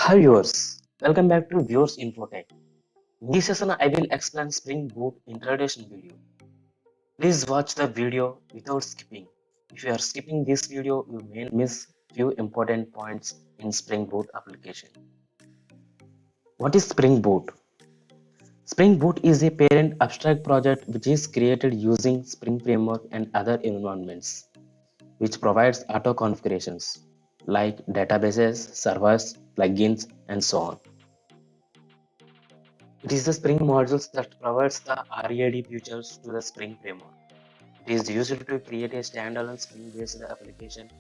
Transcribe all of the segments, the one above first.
Hi viewers, welcome back to Viewers Infotech. In this session, I will explain Spring Boot introduction video. Please watch the video without skipping. If you are skipping this video, you may miss few important points in Spring Boot application. What is Spring Boot? Spring Boot is a parent abstract project which is created using Spring Framework and other environments, which provides auto configurations like databases, servers, plugins, and so on. It is the Spring modules that provides the READ features to the Spring framework. It is used to create a standalone Spring-based application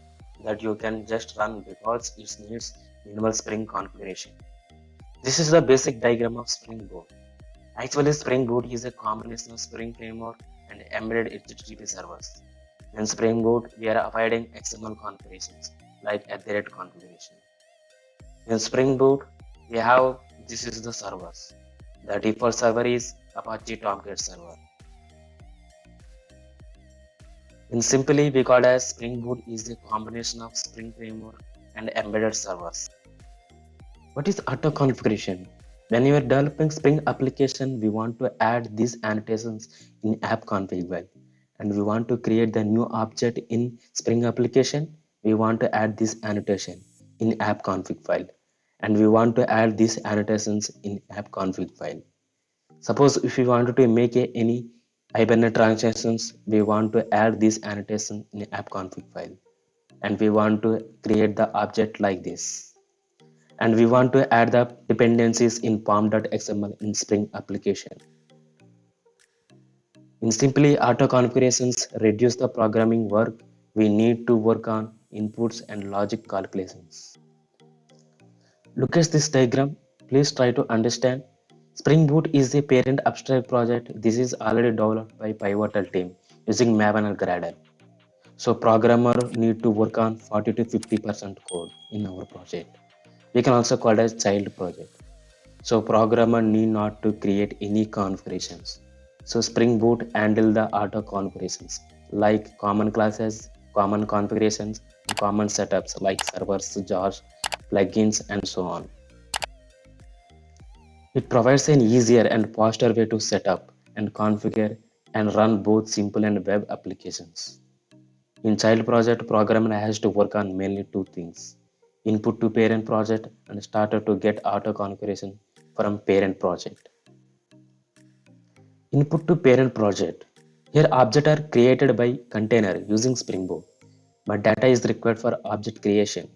that you can just run because it needs minimal Spring configuration. This is the basic diagram of Spring Boot. Actually, Spring Boot is a combination of Spring framework and embedded HTTP servers. In Spring Boot, we are avoiding XML configurations like @ configuration. In Spring Boot, we have this is the servers. The default server is Apache Tomcat server. In simply, we call as Spring Boot is a combination of Spring Framework and embedded servers. What is auto configuration? When you are developing Spring application, we want to add these annotations in app config file, and we want to create the new object in Spring application. We want to add this annotation in app config file, and we want to add these annotations in app config file. Suppose if we wanted to make any Hibernate transactions, we want to add this annotation in app config file, and we want to create the object like this. And we want to add the dependencies in pom.xml in Spring application. In simply, auto configurations reduce the programming work we need to work on inputs and logic calculations. Look at this diagram. Please try to understand. Spring Boot is a parent abstract project. This is already developed by Pivotal team using Maven and Gradle. So programmer need to work on 40 to 50% code in our project. We can also call it as child project. So programmer need not to create any configurations. So Spring Boot handle the auto configurations like common classes, common configurations, and common setups like servers, jars, plugins, and so on. It provides an easier and faster way to set up and configure and run both simple and web applications. In child project, programmer has to work on mainly two things: input to parent project and starter to get auto configuration from parent project. Input to parent project. Here objects are created by container using Spring Boot, but data is required for object creation.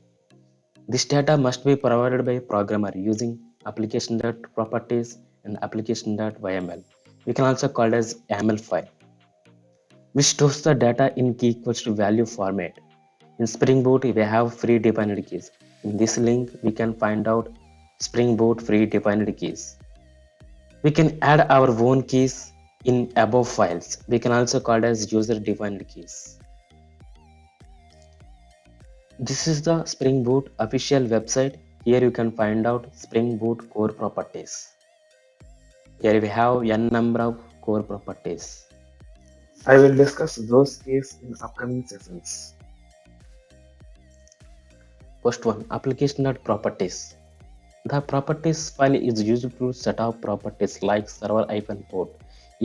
This data must be provided by programmer using application.properties and application.yml. We can also call it as YAML file, which stores the data in key equals to value format. In Spring Boot, we have free defined keys. In this link, we can find out Spring Boot free defined keys. We can add our own keys in above files. We can also call it as user defined keys. This is the Spring Boot official website. Here you can find out Spring Boot core properties. Here we have n number of core properties. I will discuss those keys in upcoming sessions. First one, application.properties. The properties file is used to set up properties like server-port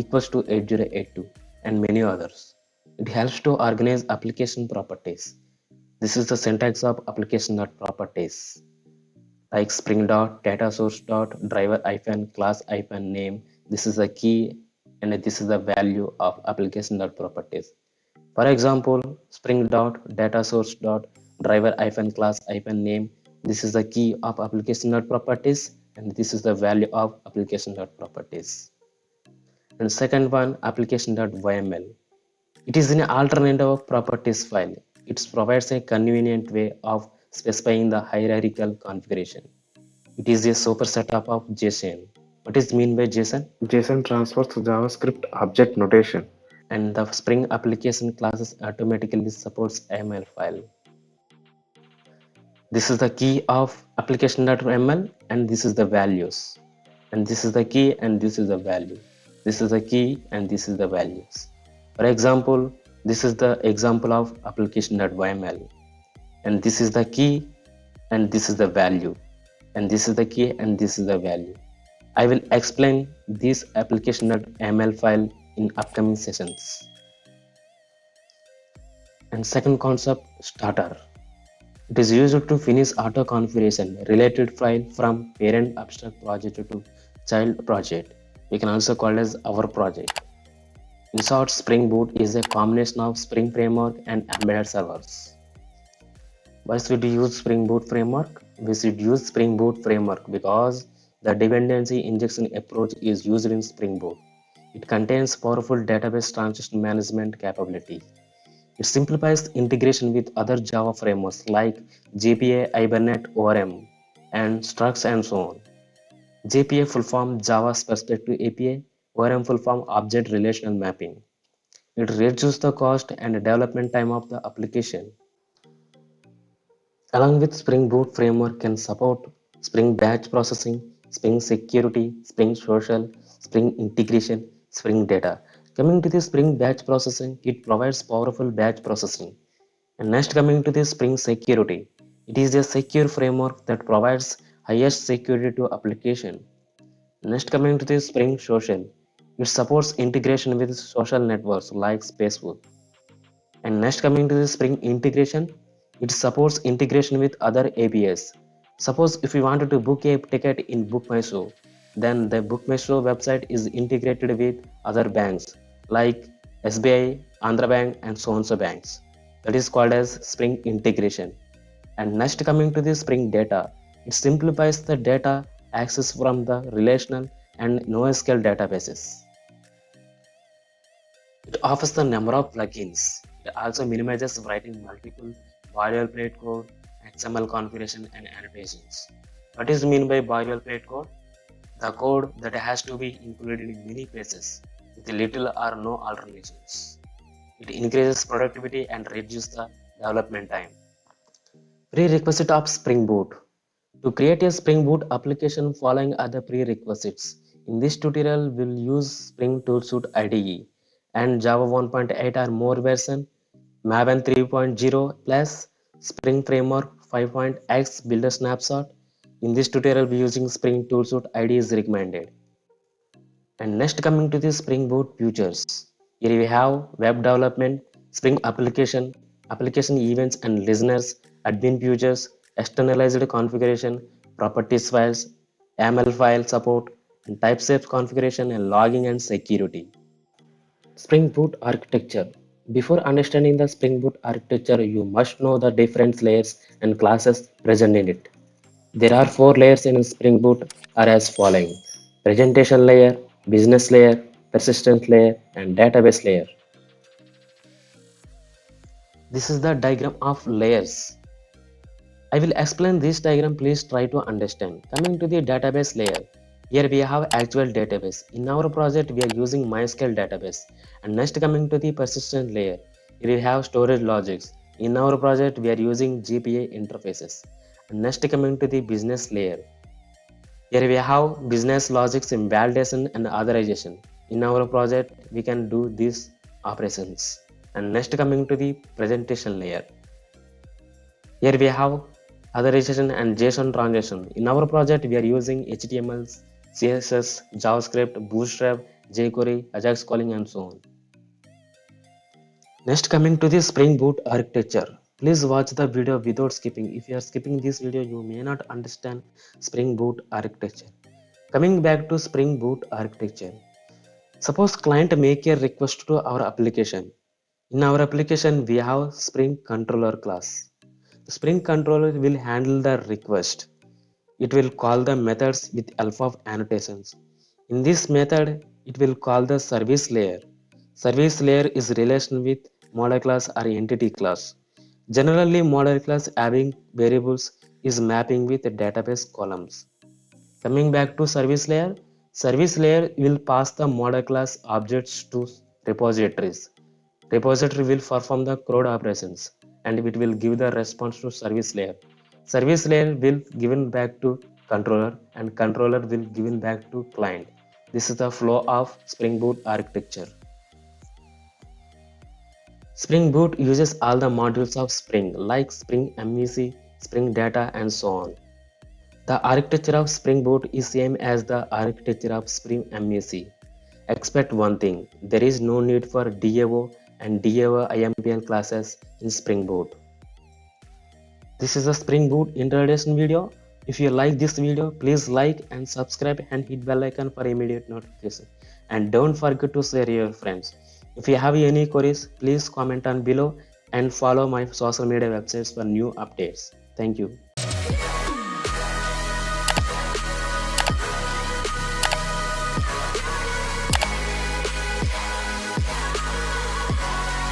equals to 8082 and many others. It helps to organize application properties. This is the syntax of application.properties like spring.data source.driver-class-name. This is the key and this is the value of application.properties. For example, spring.data source.driver-class-name. This is the key of application.properties and this is the value of application.properties. And second one, application.yml. It is an alternative of properties file. It provides a convenient way of specifying the hierarchical configuration. It is a superset of JSON. What is mean by JSON? JSON transfers JavaScript object notation, and the Spring application classes automatically supports YAML file. This is the key of application.yml and this is the values. And this is the key and this is the value. This is the key and this is the values. For example, this is the example of application.yml and this is the key and this is the value and this is the key and this is the value. I will explain this application.ml file in upcoming sessions. And second concept, starter. It is used to finish auto configuration related file from parent abstract project to child project. We can also call it as our project. In short, Spring Boot is a combination of Spring Framework and embedded servers. Why should we use Spring Boot framework? We should use Spring Boot framework because the dependency injection approach is used in Spring Boot. It contains powerful database transition management capability. It simplifies integration with other Java frameworks like JPA, Hibernate, ORM, and Structs and so on. JPA full form Java Perspective API, ORM full form Object Relational Mapping. It reduces the cost and development time of the application. Along with Spring Boot framework can support Spring Batch Processing, Spring Security, Spring Social, Spring Integration, Spring Data. Coming to the Spring Batch Processing, it provides powerful batch processing. And next coming to the Spring Security, it is a secure framework that provides highest security to application. Next coming to the Spring Social, it supports integration with social networks like Facebook. And next coming to the Spring Integration, it supports integration with other APIs. Suppose if you wanted to book a ticket in BookMyShow, then the BookMyShow website is integrated with other banks like SBI, Andhra Bank and so on so banks. That is called as Spring Integration. And next coming to the Spring Data, it simplifies the data access from the relational and NoSQL databases. It offers the number of plugins. It also minimizes writing multiple boilerplate code, XML configuration, and annotations. What is mean by boilerplate code? The code that has to be included in many places with little or no alternations. It increases productivity and reduces the development time. Prerequisite of Spring Boot. To create a Spring Boot application, following are the prerequisites. In this tutorial, we'll use Spring Toolsuite IDE and Java 1.8 or more version, Maven 3.0 plus, Spring Framework 5.x Builder Snapshot. In this tutorial, we're using Spring Toolsuite IDE is recommended. And next coming to the Spring Boot features. Here we have web development, Spring application, application events and listeners, admin features, externalized configuration, properties files, YAML file support, and type-safe configuration and logging and security. Spring Boot architecture. Before understanding the Spring Boot architecture, you must know the different layers and classes present in it. There are four layers in Spring Boot are as following: presentation layer, business layer, persistence layer, and database layer. This is the diagram of layers. I will explain this diagram, please try to understand. Coming to the database layer, here we have actual database. In our project, we are using MySQL database. And next coming to the persistent layer, here we have storage logics. In our project, we are using GPA interfaces. And next coming to the business layer, here we have business logics in validation and authorization. In our project, we can do these operations. And next coming to the presentation layer. Here we have authorization and JSON transaction. In our project, we are using HTML, CSS, JavaScript, Bootstrap, jQuery, Ajax calling and so on. Next coming to the Spring Boot architecture. Please watch the video without skipping. If you are skipping this video, you may not understand Spring Boot architecture. Coming back to Spring Boot architecture. Suppose client make a request to our application. In our application, we have Spring Controller class. The Spring Controller will handle the request. It will call the methods with help of annotations. In this method, it will call the service layer. Service layer is relation with model class or entity class. Generally, model class having variables is mapping with database columns. Coming back to service layer will pass the model class objects to repositories. Repository will perform the CRUD operations and it will give the response to service layer. Service layer will given back to controller and controller will given back to client. This is the flow of Spring Boot architecture. Spring Boot uses all the modules of Spring like Spring MVC, Spring Data and so on. The architecture of Spring Boot is same as the architecture of Spring MAC. Expect one thing, there is no need for DAO and DAO IMPL classes in Spring Boot. This is a Spring Boot introduction video. If you like this video, please like and subscribe and hit bell icon for immediate notification. And don't forget to share your friends. If you have any queries, please comment on below and follow my social media websites for new updates. Thank you.